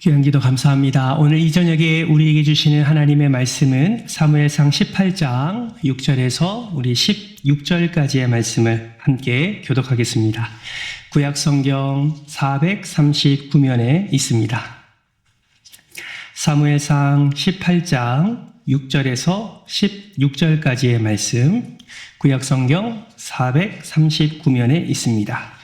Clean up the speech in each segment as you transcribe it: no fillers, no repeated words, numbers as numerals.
귀한 기도 감사합니다. 오늘 이 저녁에 우리에게 주시는 하나님의 말씀은 사무엘상 18장 6절에서 우리 16절까지의 말씀을 함께 교독하겠습니다. 구약 성경 439면에 있습니다. 사무엘상 18장 6절에서 16절까지의 말씀, 구약 성경 439면에 있습니다.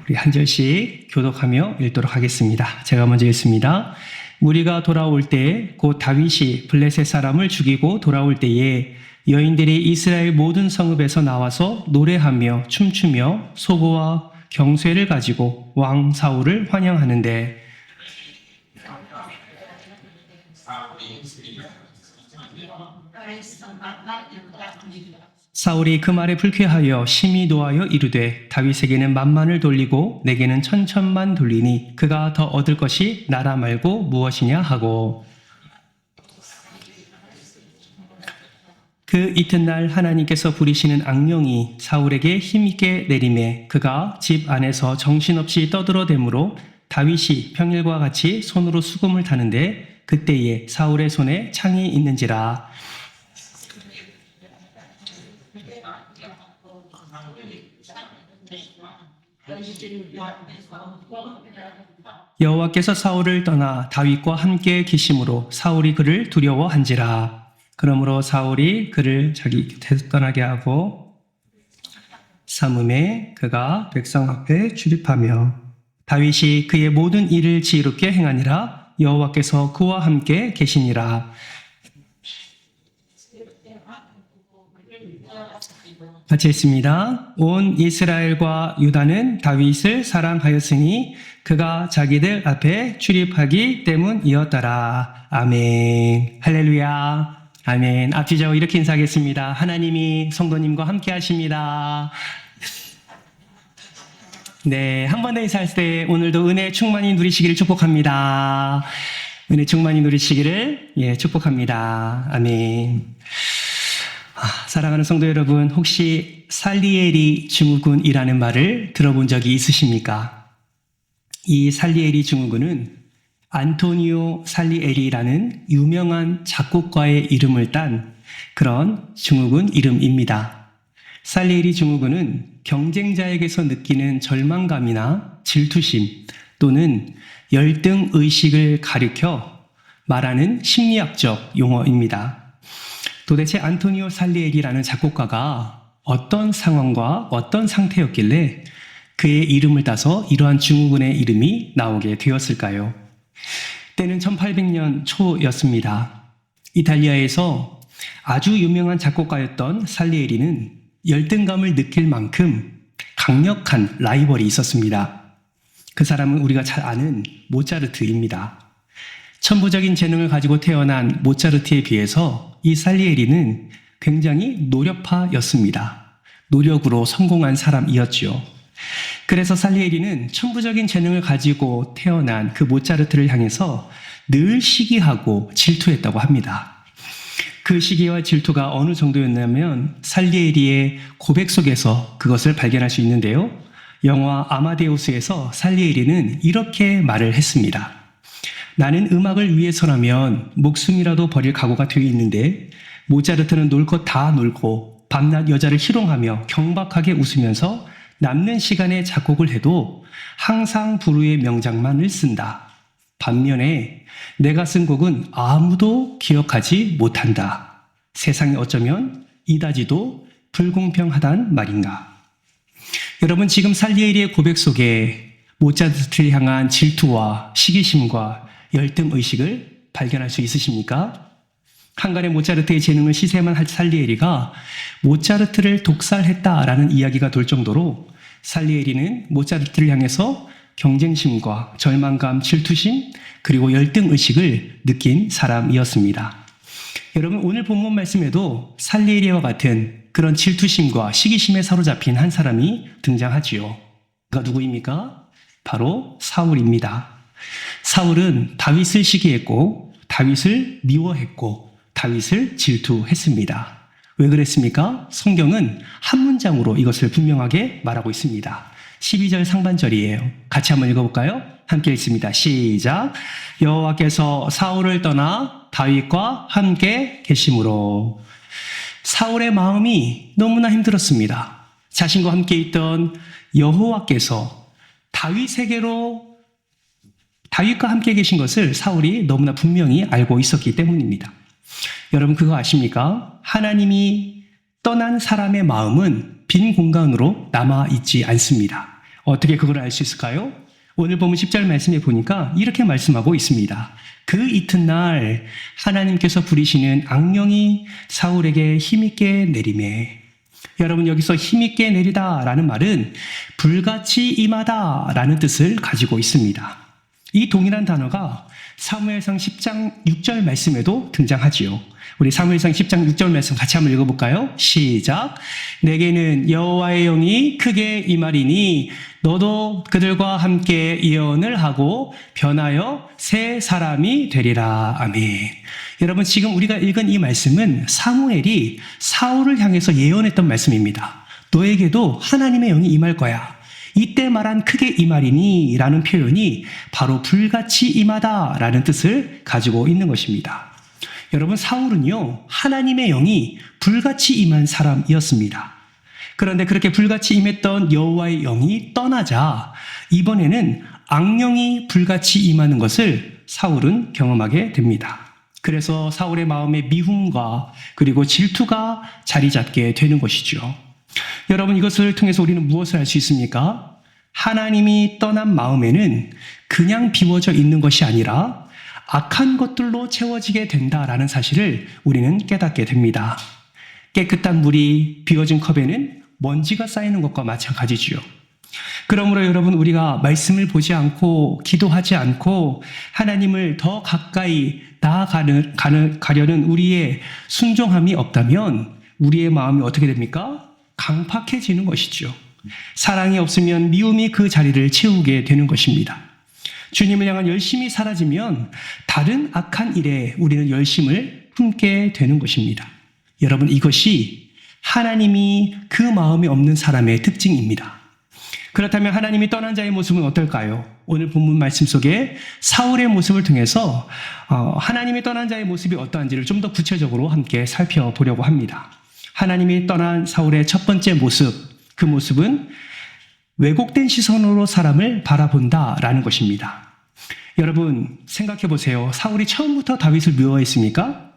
우리 한 절씩 교독하며 읽도록 하겠습니다. 제가 먼저 읽습니다. 무리가 돌아올 때 곧 다윗이 블레셋 사람을 죽이고 돌아올 때에 여인들이 이스라엘 모든 성읍에서 나와서 노래하며 춤추며 소고와 경쇠를 가지고 왕 사울을 환영하는데 사울이 그 말에 불쾌하여 심히 노하여 이르되 다윗에게는 만만을 돌리고 내게는 천천만 돌리니 그가 더 얻을 것이 나라 말고 무엇이냐 하고 그 이튿날 하나님께서 부리시는 악령이 사울에게 힘있게 내림에 그가 집 안에서 정신없이 떠들어대므로 다윗이 평일과 같이 손으로 수금을 타는데 그때에 사울의 손에 창이 있는지라. 여호와께서 사울을 떠나 다윗과 함께 계심으로 사울이 그를 두려워한지라. 그러므로 사울이 그를 자기 곁에서 떠나게 하고 삼음에 그가 백성 앞에 출입하며 다윗이 그의 모든 일을 지혜롭게 행하니라. 여호와께서 그와 함께 계시니라. 같이 읽습니다. 온 이스라엘과 유다는 다윗을 사랑하였으니 그가 자기들 앞에 출입하기 때문이었더라. 아멘. 할렐루야. 아멘. 앞뒤자고 이렇게 인사하겠습니다. 하나님이 성도님과 함께 하십니다. 네, 한 번 더 인사할 때 오늘도 은혜 충만히 누리시기를 축복합니다. 은혜 충만히 누리시기를 축복합니다. 아멘. 사랑하는 성도 여러분, 혹시 살리에리 증후군이라는 말을 들어본 적이 있으십니까? 이 살리에리 증후군은 안토니오 살리에리라는 유명한 작곡가의 이름을 딴 그런 증후군 이름입니다. 살리에리 증후군은 경쟁자에게서 느끼는 절망감이나 질투심 또는 열등 의식을 가리켜 말하는 심리학적 용어입니다. 도대체 안토니오 살리에리라는 작곡가가 어떤 상황과 어떤 상태였길래 그의 이름을 따서 이러한 증후군의 이름이 나오게 되었을까요? 때는 1800년 초였습니다. 이탈리아에서 아주 유명한 작곡가였던 살리에리는 열등감을 느낄 만큼 강력한 라이벌이 있었습니다. 그 사람은 우리가 잘 아는 모차르트입니다. 천부적인 재능을 가지고 태어난 모차르트에 비해서 이 살리에리는 굉장히 노력파였습니다. 노력으로 성공한 사람이었죠. 그래서 살리에리는 천부적인 재능을 가지고 태어난 그 모차르트를 향해서 늘 시기하고 질투했다고 합니다. 그 시기와 질투가 어느 정도였냐면 살리에리의 고백 속에서 그것을 발견할 수 있는데요. 영화 아마데우스에서 살리에리는 이렇게 말을 했습니다. 나는 음악을 위해서라면 목숨이라도 버릴 각오가 되어 있는데 모차르트는 놀 것 다 놀고 밤낮 여자를 희롱하며 경박하게 웃으면서 남는 시간에 작곡을 해도 항상 불후의 명작만을 쓴다. 반면에 내가 쓴 곡은 아무도 기억하지 못한다. 세상이 어쩌면 이다지도 불공평하단 말인가. 여러분, 지금 살리에리의 고백 속에 모차르트를 향한 질투와 시기심과 열등의식을 발견할 수 있으십니까? 한간에 모차르트의 재능을 시샘한 살리에리가 모차르트를 독살했다라는 이야기가 돌 정도로 살리에리는 모차르트를 향해서 경쟁심과 절망감, 질투심, 그리고 열등의식을 느낀 사람이었습니다. 여러분, 오늘 본문 말씀에도 살리에리와 같은 그런 질투심과 시기심에 사로잡힌 한 사람이 등장하지요. 그가 누구입니까? 바로 사울입니다. 사울은 다윗을 시기했고 다윗을 미워했고 다윗을 질투했습니다. 왜 그랬습니까? 성경은 한 문장으로 이것을 분명하게 말하고 있습니다. 12절 상반절이에요. 같이 한번 읽어볼까요? 함께 읽습니다. 시작. 여호와께서 사울을 떠나 다윗과 함께 계심으로. 사울의 마음이 너무나 힘들었습니다. 자신과 함께 있던 여호와께서 다윗과 함께 계신 것을 사울이 너무나 분명히 알고 있었기 때문입니다. 여러분 그거 아십니까? 하나님이 떠난 사람의 마음은 빈 공간으로 남아있지 않습니다. 어떻게 그걸 알 수 있을까요? 오늘 보면 10절 말씀에 보니까 이렇게 말씀하고 있습니다. 그 이튿날 하나님께서 부리시는 악령이 사울에게 힘있게 내리매. 여러분 여기서 힘있게 내리다라는 말은 불같이 임하다라는 뜻을 가지고 있습니다. 이 동일한 단어가 사무엘상 10장 6절 말씀에도 등장하지요. 우리 사무엘상 10장 6절 말씀 같이 한번 읽어볼까요? 시작. 내게는 여호와의 영이 크게 임하리니 너도 그들과 함께 예언을 하고 변하여 새 사람이 되리라. 아멘. 여러분 지금 우리가 읽은 이 말씀은 사무엘이 사울을 향해서 예언했던 말씀입니다. 너에게도 하나님의 영이 임할 거야. 이때 말한 크게 임하리니 라는 표현이 바로 불같이 임하다 라는 뜻을 가지고 있는 것입니다. 여러분 사울은요 하나님의 영이 불같이 임한 사람이었습니다. 그런데 그렇게 불같이 임했던 여호와의 영이 떠나자 이번에는 악령이 불같이 임하는 것을 사울은 경험하게 됩니다. 그래서 사울의 마음에 미움과 그리고 질투가 자리 잡게 되는 것이죠. 여러분 이것을 통해서 우리는 무엇을 알 수 있습니까? 하나님이 떠난 마음에는 그냥 비워져 있는 것이 아니라 악한 것들로 채워지게 된다라는 사실을 우리는 깨닫게 됩니다. 깨끗한 물이 비워진 컵에는 먼지가 쌓이는 것과 마찬가지지요. 그러므로 여러분 우리가 말씀을 보지 않고 기도하지 않고 하나님을 더 가까이 나아가려는 우리의 순종함이 없다면 우리의 마음이 어떻게 됩니까? 강팍해지는 것이죠. 사랑이 없으면 미움이 그 자리를 채우게 되는 것입니다. 주님을 향한 열심이 사라지면 다른 악한 일에 우리는 열심을 품게 되는 것입니다. 여러분 이것이 하나님이 그 마음에 없는 사람의 특징입니다. 그렇다면 하나님이 떠난 자의 모습은 어떨까요? 오늘 본문 말씀 속에 사울의 모습을 통해서 하나님이 떠난 자의 모습이 어떠한지를 좀 더 구체적으로 함께 살펴보려고 합니다. 하나님이 떠난 사울의 첫 번째 모습, 그 모습은 왜곡된 시선으로 사람을 바라본다라는 것입니다. 여러분 생각해 보세요. 사울이 처음부터 다윗을 미워했습니까?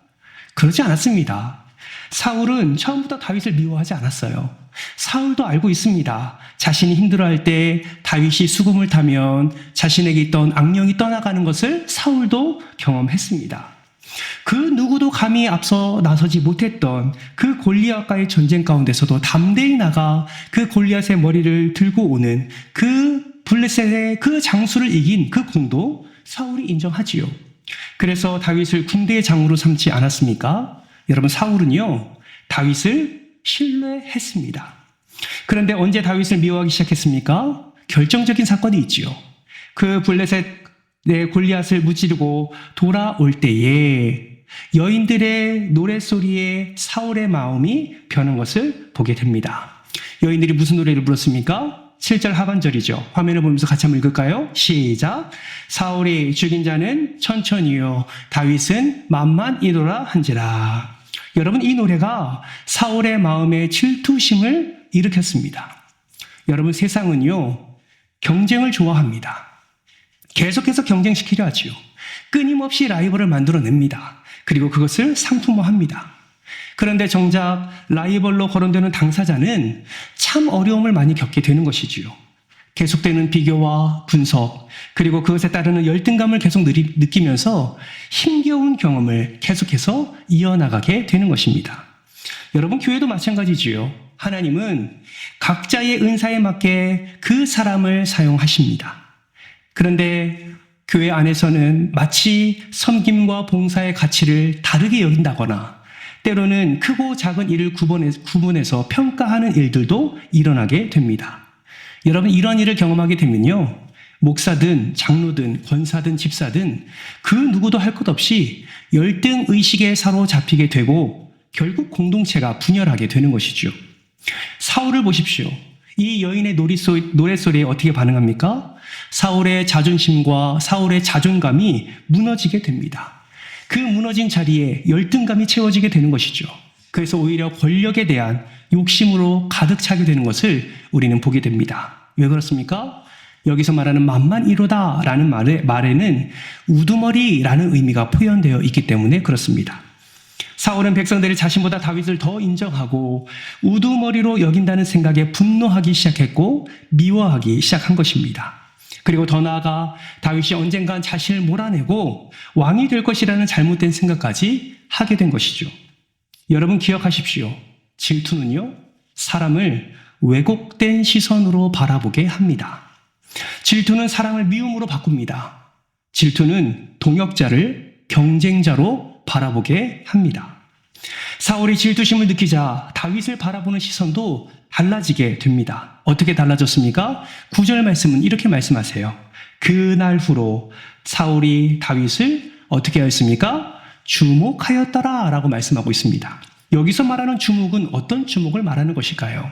그러지 않았습니다. 사울은 처음부터 다윗을 미워하지 않았어요. 사울도 알고 있습니다. 자신이 힘들어할 때 다윗이 수금을 타면 자신에게 있던 악령이 떠나가는 것을 사울도 경험했습니다. 그 누구도 감히 앞서 나서지 못했던 그 골리앗과의 전쟁 가운데서도 담대히 나가 그 골리앗의 머리를 들고 오는 그 블레셋의 그 장수를 이긴 그 공도 사울이 인정하지요. 그래서 다윗을 군대의 장으로 삼지 않았습니까? 여러분 사울은요 다윗을 신뢰했습니다. 그런데 언제 다윗을 미워하기 시작했습니까? 결정적인 사건이 있지요. 그 블레셋의 골리앗을 무찌르고 돌아올 때에 여인들의 노랫소리에 사울의 마음이 변한 것을 보게 됩니다. 여인들이 무슨 노래를 불렀습니까? 7절 하반절이죠. 화면을 보면서 같이 한번 읽을까요? 시작. 사울이 죽인 자는 천천히요 다윗은 만만이노라 한지라. 여러분 이 노래가 사울의 마음에 질투심을 일으켰습니다. 여러분 세상은요 경쟁을 좋아합니다. 계속해서 경쟁시키려 하지요. 끊임없이 라이벌을 만들어냅니다. 그리고 그것을 상품화합니다. 그런데 정작 라이벌로 거론되는 당사자는 참 어려움을 많이 겪게 되는 것이지요. 계속되는 비교와 분석, 그리고 그것에 따르는 열등감을 계속 느끼면서 힘겨운 경험을 계속해서 이어나가게 되는 것입니다. 여러분 교회도 마찬가지지요. 하나님은 각자의 은사에 맞게 그 사람을 사용하십니다. 그런데 교회 안에서는 마치 섬김과 봉사의 가치를 다르게 여긴다거나 때로는 크고 작은 일을 구분해서 평가하는 일들도 일어나게 됩니다. 여러분 이런 일을 경험하게 되면요 목사든 장로든 권사든 집사든 그 누구도 할 것 없이 열등의식에 사로잡히게 되고 결국 공동체가 분열하게 되는 것이죠. 사울을 보십시오. 이 여인의 노랫소리에 어떻게 반응합니까? 사울의 자존심과 사울의 자존감이 무너지게 됩니다. 그 무너진 자리에 열등감이 채워지게 되는 것이죠. 그래서 오히려 권력에 대한 욕심으로 가득 차게 되는 것을 우리는 보게 됩니다. 왜 그렇습니까? 여기서 말하는 만만이로다라는 말에는 우두머리라는 의미가 표현되어 있기 때문에 그렇습니다. 사울은 백성들이 자신보다 다윗을 더 인정하고 우두머리로 여긴다는 생각에 분노하기 시작했고 미워하기 시작한 것입니다. 그리고 더 나아가 다윗이 언젠간 자신을 몰아내고 왕이 될 것이라는 잘못된 생각까지 하게 된 것이죠. 여러분 기억하십시오. 질투는요, 사람을 왜곡된 시선으로 바라보게 합니다. 질투는 사람을 미움으로 바꿉니다. 질투는 동역자를 경쟁자로 바라보게 합니다. 사울이 질투심을 느끼자 다윗을 바라보는 시선도 달라지게 됩니다. 어떻게 달라졌습니까? 9절 말씀은 이렇게 말씀하세요. 그날 후로 사울이 다윗을 어떻게 하였습니까? 주목하였더라 라고 말씀하고 있습니다. 여기서 말하는 주목은 어떤 주목을 말하는 것일까요?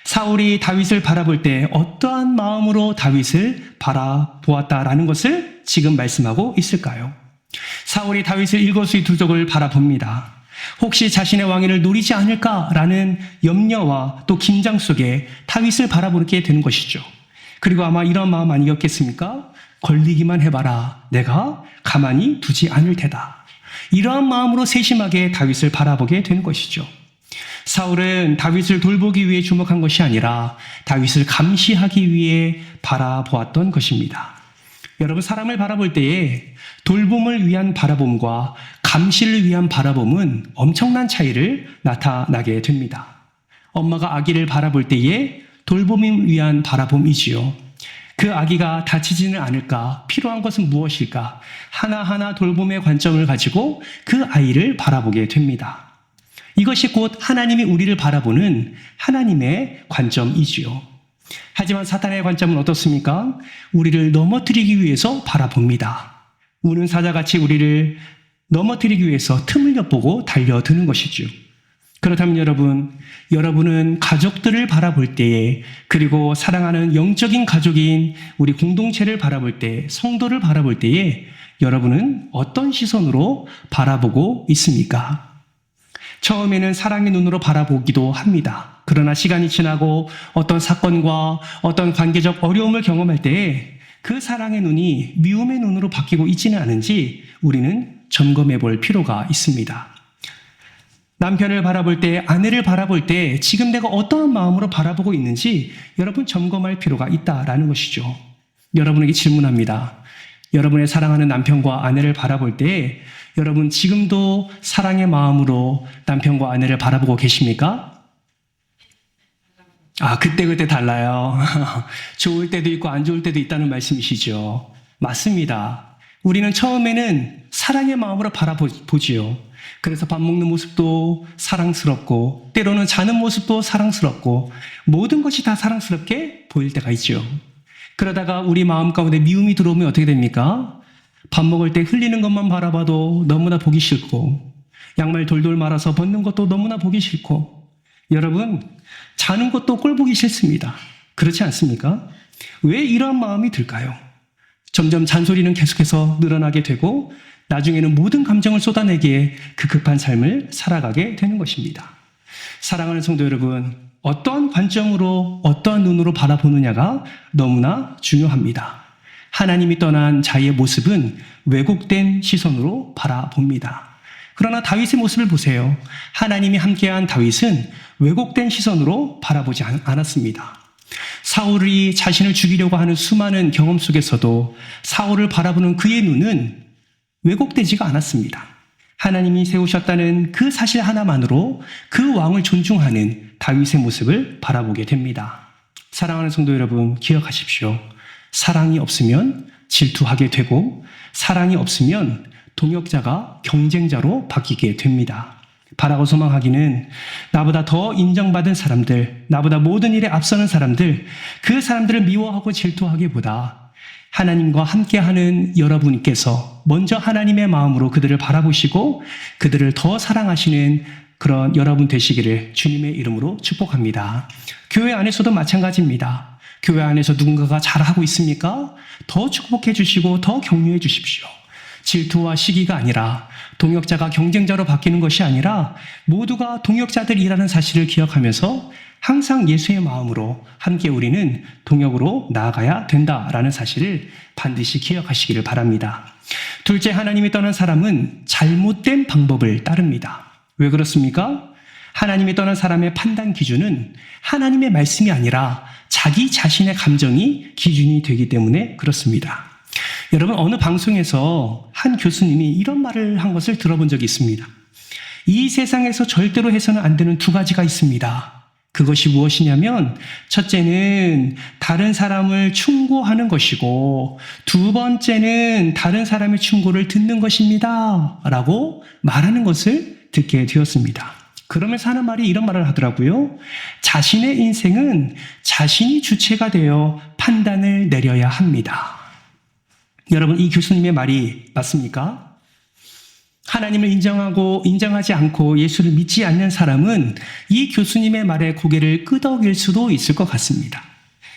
사울이 다윗을 바라볼 때 어떠한 마음으로 다윗을 바라보았다라는 것을 지금 말씀하고 있을까요? 사울이 다윗을 일거수일투족을 바라봅니다. 혹시 자신의 왕위를 노리지 않을까라는 염려와 또 긴장 속에 다윗을 바라보게 되는 것이죠. 그리고 아마 이런 마음 아니었겠습니까? 걸리기만 해봐라. 내가 가만히 두지 않을 테다. 이러한 마음으로 세심하게 다윗을 바라보게 되는 것이죠. 사울은 다윗을 돌보기 위해 주목한 것이 아니라 다윗을 감시하기 위해 바라보았던 것입니다. 여러분, 사람을 바라볼 때에 돌봄을 위한 바라봄과 감시를 위한 바라봄은 엄청난 차이를 나타나게 됩니다. 엄마가 아기를 바라볼 때에 돌봄을 위한 바라봄이지요. 그 아기가 다치지는 않을까, 필요한 것은 무엇일까, 하나하나 돌봄의 관점을 가지고 그 아이를 바라보게 됩니다. 이것이 곧 하나님이 우리를 바라보는 하나님의 관점이지요. 하지만 사탄의 관점은 어떻습니까? 우리를 넘어뜨리기 위해서 바라봅니다. 우는 사자같이 우리를 넘어뜨리기 위해서 틈을 엿보고 달려드는 것이죠. 그렇다면 여러분은 가족들을 바라볼 때에, 그리고 사랑하는 영적인 가족인 우리 공동체를 바라볼 때, 성도를 바라볼 때에 여러분은 어떤 시선으로 바라보고 있습니까? 처음에는 사랑의 눈으로 바라보기도 합니다. 그러나 시간이 지나고 어떤 사건과 어떤 관계적 어려움을 경험할 때에 그 사랑의 눈이 미움의 눈으로 바뀌고 있지는 않은지 우리는 점검해 볼 필요가 있습니다. 남편을 바라볼 때, 아내를 바라볼 때 지금 내가 어떠한 마음으로 바라보고 있는지 여러분 점검할 필요가 있다라는 것이죠. 여러분에게 질문합니다. 여러분의 사랑하는 남편과 아내를 바라볼 때 여러분 지금도 사랑의 마음으로 남편과 아내를 바라보고 계십니까? 그때 달라요. 좋을 때도 있고 안 좋을 때도 있다는 말씀이시죠. 맞습니다. 우리는 처음에는 사랑의 마음으로 바라보지요. 그래서 밥 먹는 모습도 사랑스럽고, 때로는 자는 모습도 사랑스럽고, 모든 것이 다 사랑스럽게 보일 때가 있죠. 그러다가 우리 마음 가운데 미움이 들어오면 어떻게 됩니까? 밥 먹을 때 흘리는 것만 바라봐도 너무나 보기 싫고, 양말 돌돌 말아서 벗는 것도 너무나 보기 싫고, 여러분, 자는 것도 꼴 보기 싫습니다. 그렇지 않습니까? 왜 이러한 마음이 들까요? 점점 잔소리는 계속해서 늘어나게 되고, 나중에는 모든 감정을 쏟아내기에 그 급한 삶을 살아가게 되는 것입니다. 사랑하는 성도 여러분, 어떠한 관점으로, 어떠한 눈으로 바라보느냐가 너무나 중요합니다. 하나님이 떠난 자의 모습은 왜곡된 시선으로 바라봅니다. 그러나 다윗의 모습을 보세요. 하나님이 함께한 다윗은 왜곡된 시선으로 바라보지 않았습니다. 사울이 자신을 죽이려고 하는 수많은 경험 속에서도 사울을 바라보는 그의 눈은 왜곡되지가 않았습니다. 하나님이 세우셨다는 그 사실 하나만으로 그 왕을 존중하는 다윗의 모습을 바라보게 됩니다. 사랑하는 성도 여러분, 기억하십시오. 사랑이 없으면 질투하게 되고, 사랑이 없으면 동역자가 경쟁자로 바뀌게 됩니다. 바라고 소망하기는 나보다 더 인정받은 사람들, 나보다 모든 일에 앞서는 사람들, 그 사람들을 미워하고 질투하기보다 하나님과 함께하는 여러분께서 먼저 하나님의 마음으로 그들을 바라보시고 그들을 더 사랑하시는 그런 여러분 되시기를 주님의 이름으로 축복합니다. 교회 안에서도 마찬가지입니다. 교회 안에서 누군가가 잘하고 있습니까? 더 축복해 주시고 더 격려해 주십시오. 질투와 시기가 아니라 동역자가 경쟁자로 바뀌는 것이 아니라 모두가 동역자들이라는 사실을 기억하면서 항상 예수의 마음으로 함께 우리는 동역으로 나아가야 된다라는 사실을 반드시 기억하시기를 바랍니다. 둘째, 하나님이 떠난 사람은 잘못된 방법을 따릅니다. 왜 그렇습니까? 하나님이 떠난 사람의 판단 기준은 하나님의 말씀이 아니라 자기 자신의 감정이 기준이 되기 때문에 그렇습니다. 여러분, 어느 방송에서 한 교수님이 이런 말을 한 것을 들어본 적이 있습니다. 이 세상에서 절대로 해서는 안 되는 두 가지가 있습니다. 그것이 무엇이냐면 첫째는 다른 사람을 충고하는 것이고 두 번째는 다른 사람의 충고를 듣는 것입니다. 라고 말하는 것을 듣게 되었습니다. 그러면서 하는 말이 이런 말을 하더라고요. 자신의 인생은 자신이 주체가 되어 판단을 내려야 합니다. 여러분, 이 교수님의 말이 맞습니까? 하나님을 인정하지 않고 예수를 믿지 않는 사람은 이 교수님의 말에 고개를 끄덕일 수도 있을 것 같습니다.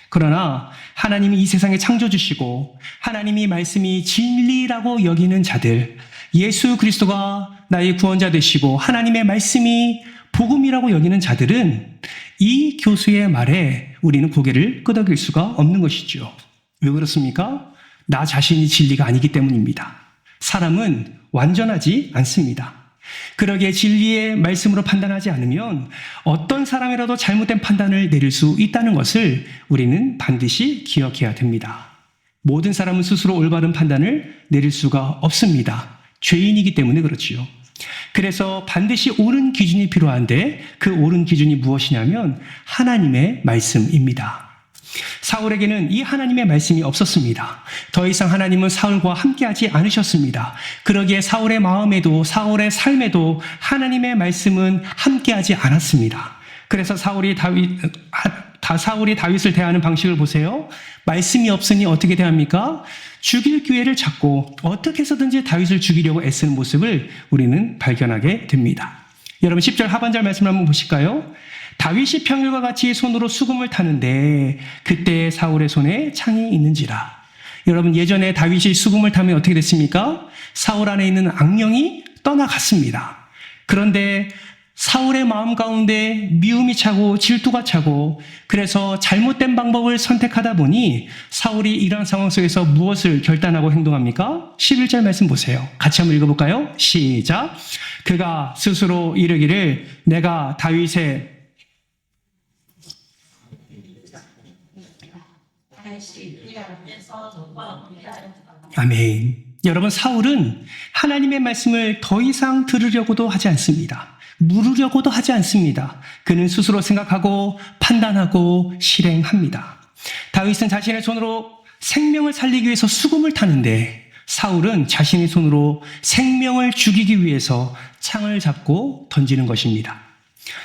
그러나 하나님이 이 세상에 창조주시고 하나님이 말씀이 진리라고 여기는 자들, 예수 그리스도가 나의 구원자 되시고 하나님의 말씀이 복음이라고 여기는 자들은 이 교수의 말에 우리는 고개를 끄덕일 수가 없는 것이죠. 왜 그렇습니까? 나 자신이 진리가 아니기 때문입니다. 사람은 완전하지 않습니다. 그러기에 진리의 말씀으로 판단하지 않으면 어떤 사람이라도 잘못된 판단을 내릴 수 있다는 것을 우리는 반드시 기억해야 됩니다. 모든 사람은 스스로 올바른 판단을 내릴 수가 없습니다. 죄인이기 때문에 그렇지요. 그래서 반드시 옳은 기준이 필요한데 그 옳은 기준이 무엇이냐면 하나님의 말씀입니다. 사울에게는 이 하나님의 말씀이 없었습니다. 더 이상 하나님은 사울과 함께하지 않으셨습니다. 그러기에 사울의 마음에도 사울의 삶에도 하나님의 말씀은 함께하지 않았습니다. 그래서 사울이 다윗을 대하는 방식을 보세요. 말씀이 없으니 어떻게 대합니까? 죽일 기회를 찾고 어떻게 해서든지 다윗을 죽이려고 애쓰는 모습을 우리는 발견하게 됩니다. 여러분 10절 하반절 말씀을 한번 보실까요? 다윗이 평일과 같이 손으로 수금을 타는데 그때 사울의 손에 창이 있는지라. 여러분, 예전에 다윗이 수금을 타면 어떻게 됐습니까? 사울 안에 있는 악령이 떠나갔습니다. 그런데 사울의 마음 가운데 미움이 차고 질투가 차고 그래서 잘못된 방법을 선택하다 보니 사울이 이러한 상황 속에서 무엇을 결단하고 행동합니까? 11절 말씀 보세요. 같이 한번 읽어볼까요? 시작. 그가 스스로 이르기를 내가 다윗의 아멘. 여러분, 사울은 하나님의 말씀을 더 이상 들으려고도 하지 않습니다. 물으려고도 하지 않습니다. 그는 스스로 생각하고 판단하고 실행합니다. 다윗은 자신의 손으로 생명을 살리기 위해서 수금을 타는데 사울은 자신의 손으로 생명을 죽이기 위해서 창을 잡고 던지는 것입니다.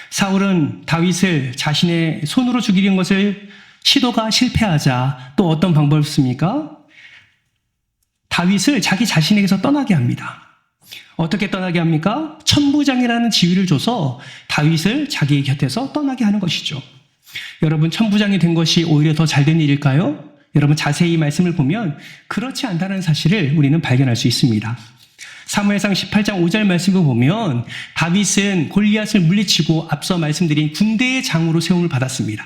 사울은 다윗을 자신의 손으로 죽이려는 것을 시도가 실패하자 또 어떤 방법을 씁니까? 다윗을 자기 자신에게서 떠나게 합니다. 어떻게 떠나게 합니까? 천부장이라는 지위를 줘서 다윗을 자기 곁에서 떠나게 하는 것이죠. 여러분, 천부장이 된 것이 오히려 더 잘된 일일까요? 여러분, 자세히 말씀을 보면 그렇지 않다는 사실을 우리는 발견할 수 있습니다. 사무엘상 18장 5절 말씀을 보면 다윗은 골리앗을 물리치고 앞서 말씀드린 군대의 장으로 세움을 받았습니다.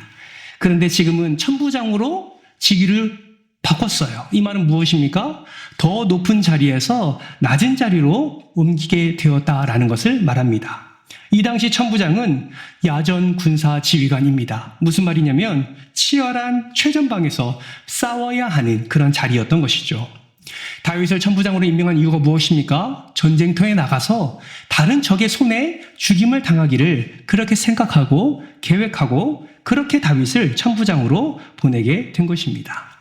그런데 지금은 천부장으로 직위를 바꿨어요. 이 말은 무엇입니까? 더 높은 자리에서 낮은 자리로 옮기게 되었다라는 것을 말합니다. 이 당시 천부장은 야전 군사 지휘관입니다. 무슨 말이냐면 치열한 최전방에서 싸워야 하는 그런 자리였던 것이죠. 다윗을 천부장으로 임명한 이유가 무엇입니까? 전쟁터에 나가서 다른 적의 손에 죽임을 당하기를 그렇게 생각하고 계획하고 그렇게 다윗을 천부장으로 보내게 된 것입니다.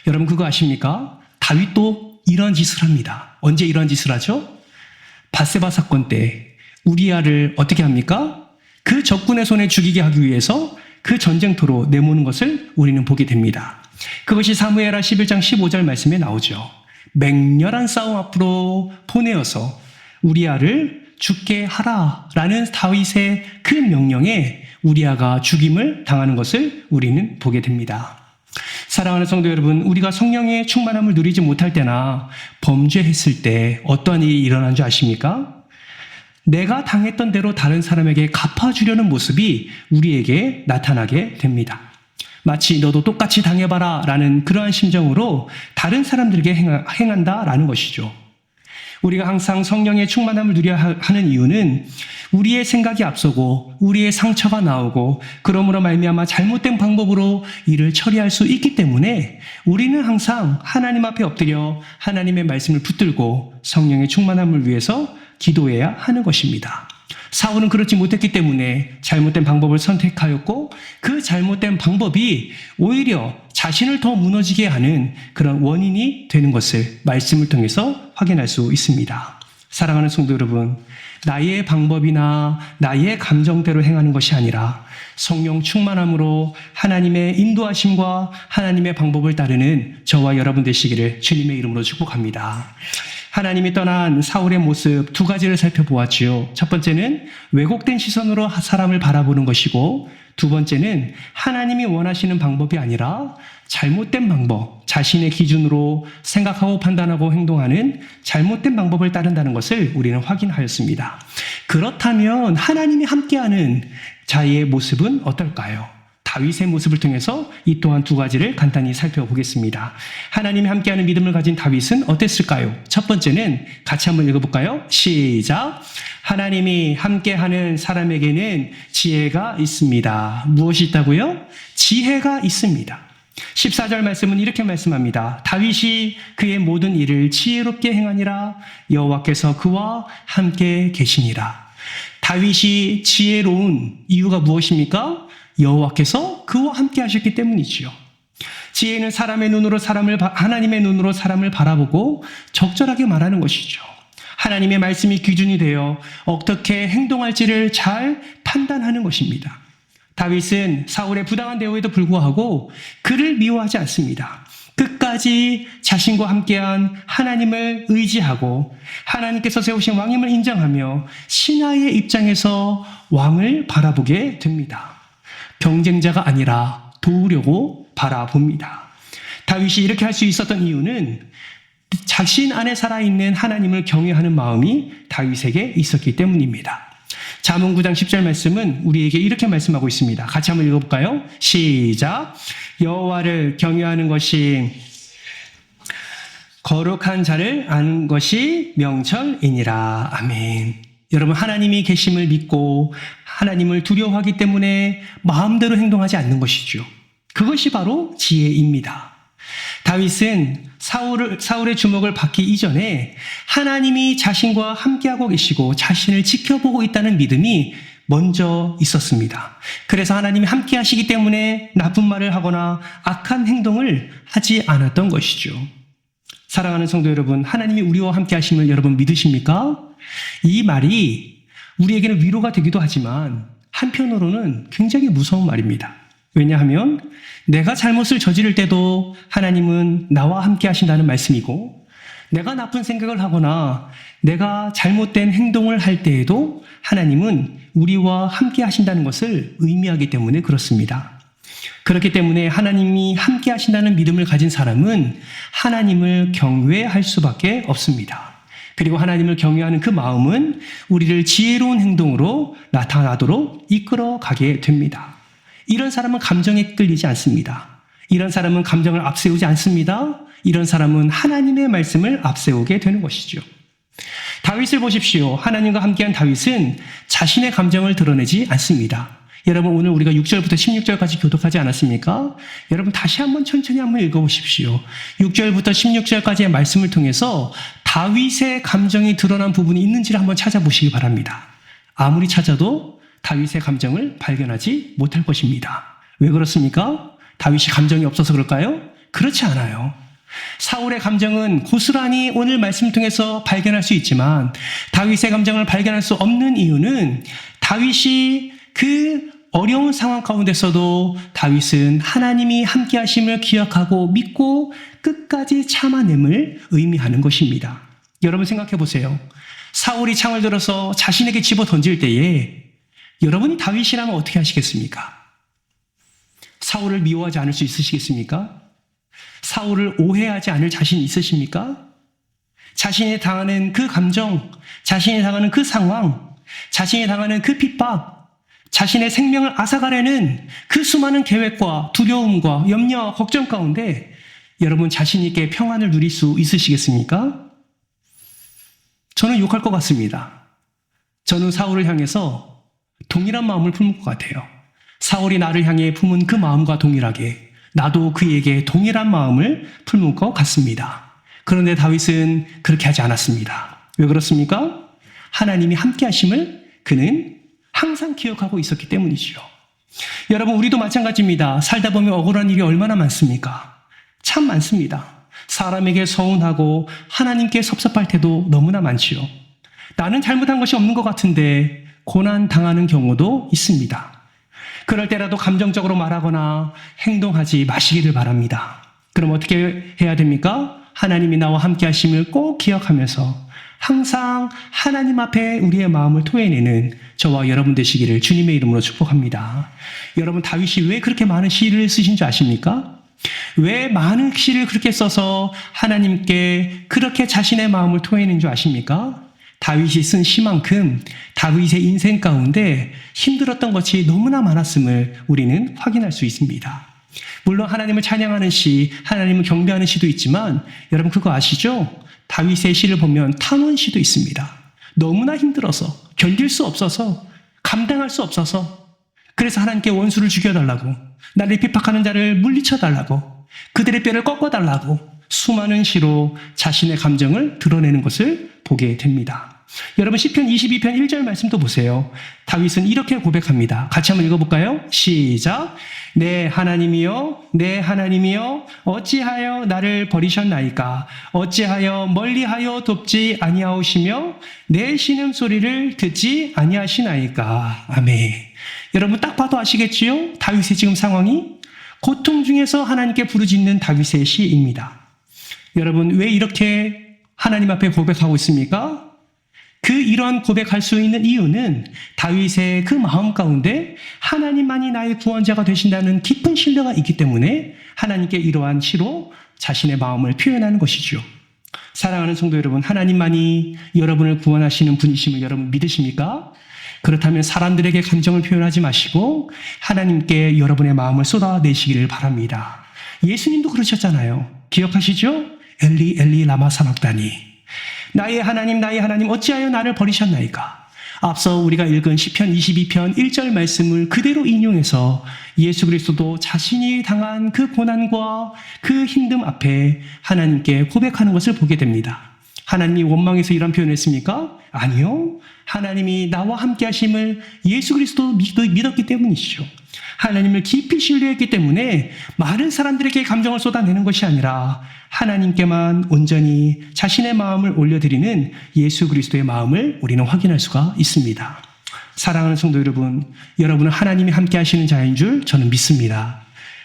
여러분, 그거 아십니까? 다윗도 이런 짓을 합니다. 언제 이런 짓을 하죠? 밧세바 사건 때 우리아를 어떻게 합니까? 그 적군의 손에 죽이게 하기 위해서 그 전쟁터로 내모는 것을 우리는 보게 됩니다. 그것이 사무엘하 11장 15절 말씀에 나오죠. 맹렬한 싸움 앞으로 보내어서 우리아를 죽게 하라라는 다윗의 그 명령에 우리아가 죽임을 당하는 것을 우리는 보게 됩니다. 사랑하는 성도 여러분, 우리가 성령의 충만함을 누리지 못할 때나 범죄했을 때 어떠한 일이 일어난 줄 아십니까? 내가 당했던 대로 다른 사람에게 갚아주려는 모습이 우리에게 나타나게 됩니다. 마치 너도 똑같이 당해봐라 라는 그러한 심정으로 다른 사람들에게 행한다라는 것이죠. 우리가 항상 성령의 충만함을 누려야 하는 이유는 우리의 생각이 앞서고 우리의 상처가 나오고 그러므로 말미암아 잘못된 방법으로 일을 처리할 수 있기 때문에 우리는 항상 하나님 앞에 엎드려 하나님의 말씀을 붙들고 성령의 충만함을 위해서 기도해야 하는 것입니다. 사울은 그렇지 못했기 때문에 잘못된 방법을 선택하였고 그 잘못된 방법이 오히려 자신을 더 무너지게 하는 그런 원인이 되는 것을 말씀을 통해서 확인할 수 있습니다. 사랑하는 성도 여러분, 나의 방법이나 나의 감정대로 행하는 것이 아니라 성령 충만함으로 하나님의 인도하심과 하나님의 방법을 따르는 저와 여러분 되시기를 주님의 이름으로 축복합니다. 하나님이 떠난 사울의 모습 두 가지를 살펴보았지요. 첫 번째는 왜곡된 시선으로 사람을 바라보는 것이고 두 번째는 하나님이 원하시는 방법이 아니라 잘못된 방법, 자신의 기준으로 생각하고 판단하고 행동하는 잘못된 방법을 따른다는 것을 우리는 확인하였습니다. 그렇다면 하나님이 함께하는 자의 모습은 어떨까요? 다윗의 모습을 통해서 이 또한 두 가지를 간단히 살펴보겠습니다. 하나님이 함께하는 믿음을 가진 다윗은 어땠을까요? 첫 번째는 같이 한번 읽어볼까요? 시작! 하나님이 함께하는 사람에게는 지혜가 있습니다. 무엇이 있다고요? 지혜가 있습니다. 14절 말씀은 이렇게 말씀합니다. 다윗이 그의 모든 일을 지혜롭게 행하니라 여호와께서 그와 함께 계시니라. 다윗이 지혜로운 이유가 무엇입니까? 여호와께서 그와 함께 하셨기 때문이지요. 지혜는 하나님의 눈으로 사람을 바라보고 적절하게 말하는 것이죠. 하나님의 말씀이 기준이 되어 어떻게 행동할지를 잘 판단하는 것입니다. 다윗은 사울의 부당한 대우에도 불구하고 그를 미워하지 않습니다. 끝까지 자신과 함께한 하나님을 의지하고 하나님께서 세우신 왕임을 인정하며 신하의 입장에서 왕을 바라보게 됩니다. 경쟁자가 아니라 도우려고 바라봅니다. 다윗이 이렇게 할 수 있었던 이유는 자신 안에 살아있는 하나님을 경외하는 마음이 다윗에게 있었기 때문입니다. 잠언 9장 10절 말씀은 우리에게 이렇게 말씀하고 있습니다. 같이 한번 읽어볼까요? 시작! 여호와를 경외하는 것이 거룩한 자를 아는 것이 명철이니라. 아멘. 여러분, 하나님이 계심을 믿고 하나님을 두려워하기 때문에 마음대로 행동하지 않는 것이죠. 그것이 바로 지혜입니다. 다윗은 사울의 주목을 받기 이전에 하나님이 자신과 함께하고 계시고 자신을 지켜보고 있다는 믿음이 먼저 있었습니다. 그래서 하나님이 함께 하시기 때문에 나쁜 말을 하거나 악한 행동을 하지 않았던 것이죠. 사랑하는 성도 여러분, 하나님이 우리와 함께 하심을 여러분 믿으십니까? 이 말이 우리에게는 위로가 되기도 하지만 한편으로는 굉장히 무서운 말입니다. 왜냐하면 내가 잘못을 저지를 때도 하나님은 나와 함께 하신다는 말씀이고 내가 나쁜 생각을 하거나 내가 잘못된 행동을 할 때에도 하나님은 우리와 함께 하신다는 것을 의미하기 때문에 그렇습니다. 그렇기 때문에 하나님이 함께 하신다는 믿음을 가진 사람은 하나님을 경외할 수밖에 없습니다. 그리고 하나님을 경외하는 그 마음은 우리를 지혜로운 행동으로 나타나도록 이끌어가게 됩니다. 이런 사람은 감정에 끌리지 않습니다. 이런 사람은 감정을 앞세우지 않습니다. 이런 사람은 하나님의 말씀을 앞세우게 되는 것이죠. 다윗을 보십시오. 하나님과 함께한 다윗은 자신의 감정을 드러내지 않습니다. 여러분, 오늘 우리가 6절부터 16절까지 교독하지 않았습니까? 여러분, 다시 한번 천천히 한번 읽어보십시오. 6절부터 16절까지의 말씀을 통해서 다윗의 감정이 드러난 부분이 있는지를 한번 찾아보시기 바랍니다. 아무리 찾아도 다윗의 감정을 발견하지 못할 것입니다. 왜 그렇습니까? 다윗이 감정이 없어서 그럴까요? 그렇지 않아요. 사울의 감정은 고스란히 오늘 말씀을 통해서 발견할 수 있지만 다윗의 감정을 발견할 수 없는 이유는 다윗이 그 어려운 상황 가운데서도 다윗은 하나님이 함께 하심을 기억하고 믿고 끝까지 참아냄을 의미하는 것입니다. 여러분 생각해 보세요. 사울이 창을 들어서 자신에게 집어 던질 때에 여러분이 다윗이라면 어떻게 하시겠습니까? 사울을 미워하지 않을 수 있으시겠습니까? 사울을 오해하지 않을 자신 있으십니까? 자신이 당하는 그 감정, 자신이 당하는 그 상황, 자신이 당하는 그 핍박, 자신의 생명을 앗아가려는 그 수많은 계획과 두려움과 염려, 걱정 가운데 여러분 자신 있게 평안을 누릴 수 있으시겠습니까? 저는 욕할 것 같습니다. 저는 사울을 향해서 동일한 마음을 품을 것 같아요. 사울이 나를 향해 품은 그 마음과 동일하게 나도 그에게 동일한 마음을 품을 것 같습니다. 그런데 다윗은 그렇게 하지 않았습니다. 왜 그렇습니까? 하나님이 함께 하심을 그는 항상 기억하고 있었기 때문이지요. 여러분, 우리도 마찬가지입니다. 살다 보면 억울한 일이 얼마나 많습니까? 참 많습니다. 사람에게 서운하고 하나님께 섭섭할 때도 너무나 많지요. 나는 잘못한 것이 없는 것 같은데 고난 당하는 경우도 있습니다. 그럴 때라도 감정적으로 말하거나 행동하지 마시기를 바랍니다. 그럼 어떻게 해야 됩니까? 하나님이 나와 함께 하심을 꼭 기억하면서 항상 하나님 앞에 우리의 마음을 토해내는 저와 여러분 되시기를 주님의 이름으로 축복합니다. 여러분, 다윗이 왜 그렇게 많은 시를 쓰신 줄 아십니까? 왜 많은 시를 그렇게 써서 하나님께 그렇게 자신의 마음을 토해낸 줄 아십니까? 다윗이 쓴 시만큼 다윗의 인생 가운데 힘들었던 것이 너무나 많았음을 우리는 확인할 수 있습니다. 물론 하나님을 찬양하는 시, 하나님을 경배하는 시도 있지만 여러분 그거 아시죠? 다윗의 시를 보면 탄원시도 있습니다. 너무나 힘들어서, 견딜 수 없어서, 감당할 수 없어서 그래서 하나님께 원수를 죽여달라고, 나를 핍박하는 자를 물리쳐달라고, 그들의 뼈를 꺾어달라고 수많은 시로 자신의 감정을 드러내는 것을 보게 됩니다. 여러분 시편 22편 1절 말씀도 보세요. 다윗은 이렇게 고백합니다. 같이 한번 읽어볼까요? 시작. 내 하나님이여, 내 하나님이여, 어찌하여 나를 버리셨나이까? 어찌하여 멀리하여 돕지 아니하오시며 내 신음소리를 듣지 아니하시나이까? 아멘. 여러분 딱 봐도 아시겠지요? 다윗의 지금 상황이 고통 중에서 하나님께 부르짖는 다윗의 시입니다. 여러분 왜 이렇게 하나님 앞에 고백하고 있습니까? 이런 고백할 수 있는 이유는 다윗의 그 마음 가운데 하나님만이 나의 구원자가 되신다는 깊은 신뢰가 있기 때문에 하나님께 이러한 시로 자신의 마음을 표현하는 것이죠. 사랑하는 성도 여러분, 하나님만이 여러분을 구원하시는 분이심을 여러분 믿으십니까? 그렇다면 사람들에게 감정을 표현하지 마시고 하나님께 여러분의 마음을 쏟아내시기를 바랍니다. 예수님도 그러셨잖아요. 기억하시죠? 엘리 엘리 라마 사박다니, 나의 하나님 어찌하여 나를 버리셨나이까? 앞서 우리가 읽은 시편 22편 1절 말씀을 그대로 인용해서 예수 그리스도도 자신이 당한 그 고난과 그 힘듦 앞에 하나님께 고백하는 것을 보게 됩니다. 하나님이 원망해서 이런 표현을 했습니까? 아니요. 하나님이 나와 함께 하심을 예수 그리스도 믿었기 때문이시죠. 하나님을 깊이 신뢰했기 때문에 많은 사람들에게 감정을 쏟아내는 것이 아니라 하나님께만 온전히 자신의 마음을 올려드리는 예수 그리스도의 마음을 우리는 확인할 수가 있습니다. 사랑하는 성도 여러분, 여러분은 하나님이 함께 하시는 자인 줄 저는 믿습니다.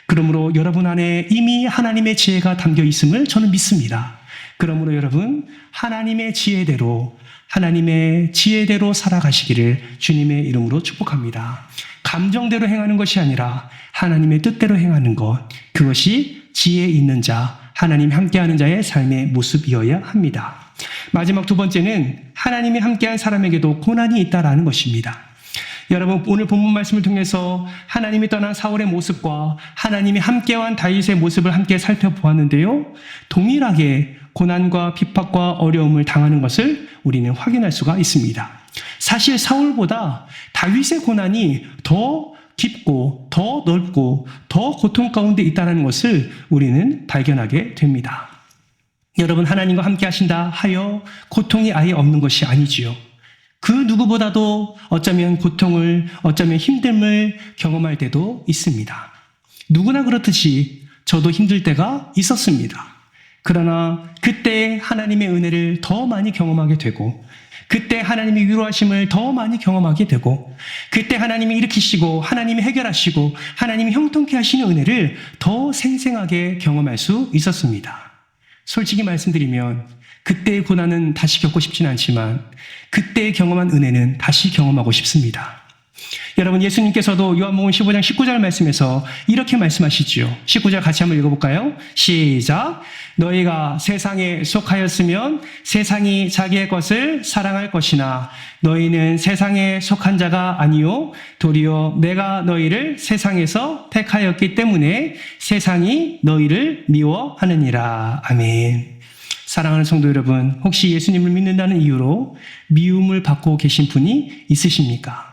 그러므로 여러분 안에 이미 하나님의 지혜가 담겨 있음을 저는 믿습니다. 그러므로 여러분 하나님의 지혜대로 살아가시기를 주님의 이름으로 축복합니다. 감정대로 행하는 것이 아니라 하나님의 뜻대로 행하는 것, 그것이 지혜 있는 자, 하나님 함께하는 자의 삶의 모습이어야 합니다. 마지막 두 번째는 하나님이 함께한 사람에게도 고난이 있다라는 것입니다. 여러분 오늘 본문 말씀을 통해서 하나님이 떠난 사울의 모습과 하나님이 함께한 다윗의 모습을 함께 살펴보았는데요. 동일하게 고난과 핍박과 어려움을 당하는 것을 우리는 확인할 수가 있습니다. 사실 사울보다 다윗의 고난이 더 깊고 더 넓고 더 고통 가운데 있다는 것을 우리는 발견하게 됩니다. 여러분 하나님과 함께 하신다 하여 고통이 아예 없는 것이 아니지요. 그 누구보다도 어쩌면 고통을, 어쩌면 힘듦을 경험할 때도 있습니다. 누구나 그렇듯이 저도 힘들 때가 있었습니다. 그러나 그때 하나님의 은혜를 더 많이 경험하게 되고, 그때 하나님의 위로하심을 더 많이 경험하게 되고, 그때 하나님이 일으키시고 하나님이 해결하시고 하나님이 형통케 하시는 은혜를 더 생생하게 경험할 수 있었습니다. 솔직히 말씀드리면 그때의 고난은 다시 겪고 싶진 않지만 그때 경험한 은혜는 다시 경험하고 싶습니다. 여러분, 예수님께서도 요한복음 15장 19절 말씀에서 이렇게 말씀하시지요. 19절 같이 한번 읽어볼까요? 시작. 너희가 세상에 속하였으면 세상이 자기의 것을 사랑할 것이나 너희는 세상에 속한 자가 아니요 도리어 내가 너희를 세상에서 택하였기 때문에 세상이 너희를 미워하느니라. 아멘. 사랑하는 성도 여러분, 혹시 예수님을 믿는다는 이유로 미움을 받고 계신 분이 있으십니까?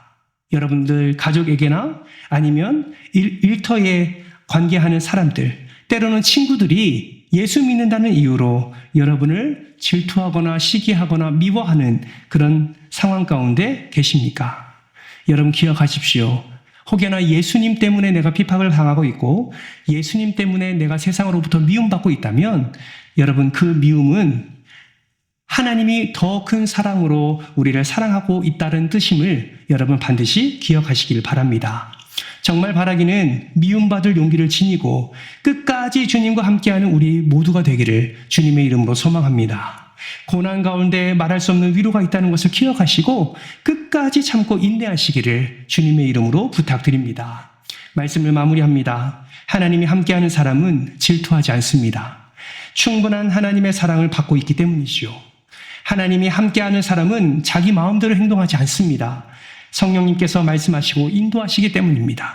여러분들 가족에게나 아니면 일터에 관계하는 사람들, 때로는 친구들이 예수 믿는다는 이유로 여러분을 질투하거나 시기하거나 미워하는 그런 상황 가운데 계십니까? 여러분 기억하십시오. 혹여나 예수님 때문에 내가 핍박을 당하고 있고 예수님 때문에 내가 세상으로부터 미움받고 있다면 여러분 그 미움은 하나님이 더 큰 사랑으로 우리를 사랑하고 있다는 뜻임을 여러분 반드시 기억하시길 바랍니다. 정말 바라기는 미움받을 용기를 지니고 끝까지 주님과 함께하는 우리 모두가 되기를 주님의 이름으로 소망합니다. 고난 가운데 말할 수 없는 위로가 있다는 것을 기억하시고 끝까지 참고 인내하시기를 주님의 이름으로 부탁드립니다. 말씀을 마무리합니다. 하나님이 함께하는 사람은 질투하지 않습니다. 충분한 하나님의 사랑을 받고 있기 때문이지요. 하나님이 함께하는 사람은 자기 마음대로 행동하지 않습니다. 성령님께서 말씀하시고 인도하시기 때문입니다.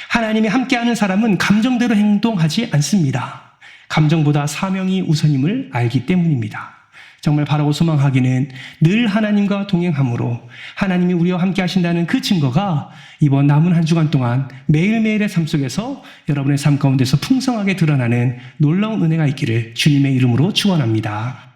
하나님이 함께하는 사람은 감정대로 행동하지 않습니다. 감정보다 사명이 우선임을 알기 때문입니다. 정말 바라고 소망하기는 늘 하나님과 동행함으로 하나님이 우리와 함께 하신다는 그 증거가 이번 남은 한 주간 동안 매일매일의 삶 속에서 여러분의 삶 가운데서 풍성하게 드러나는 놀라운 은혜가 있기를 주님의 이름으로 축원합니다.